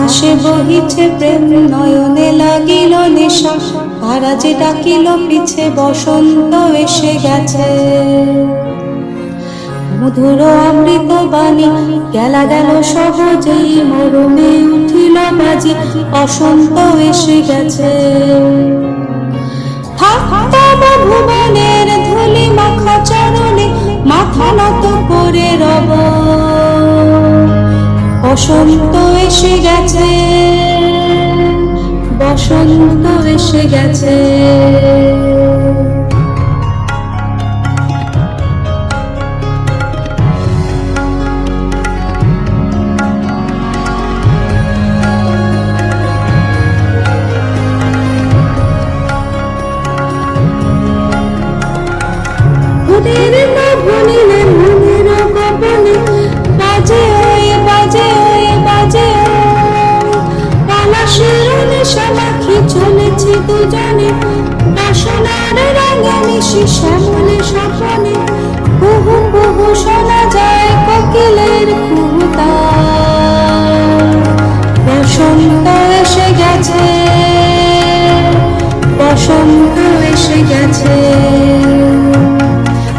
আকাশে বহিছে প্রেম, নয়নে লাগিল নেশা, তারা যে ডাকিল পিছে, বসন্ত এসে গেছে। মধুর অমৃত বাণী গেলা গেল সহজেই, মরমে উঠিল বাজি, বসন্ত এসে গেছে। থাকতাম ভুবনের ধুলি মাখা চরণে, মাথা নত করে রব, বসন্ত এসে গেছে, বসন্ত এসে গেছে। মনের না ভুলিলে মনের গোপনে, বাজে ওই বাজে ওই বাজে পলাশের নেশা মাখি চলেছি দুজনে, বাসনার রঙে মিশি শ্যামলে স্বপনে, কুহু কুহু শোনা যায় কোকিলের কুহুতাল। বসন্ত এসে গেছে, বসন্ত এসে গেছে।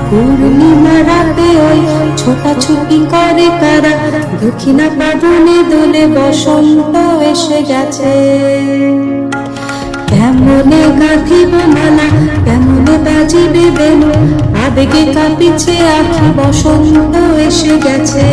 পূর্ণিমা রাতে ওই ছোটাছুটি করে কারা, দক্ষিণা পাবনে দোলে, বসন্ত এসে গেছে। কেমনে গাঁথিব মালা, কেমনে বাজিবে বেনু, আবেগে কাঁপিছে আঁখি, বসন্ত এসে গেছে।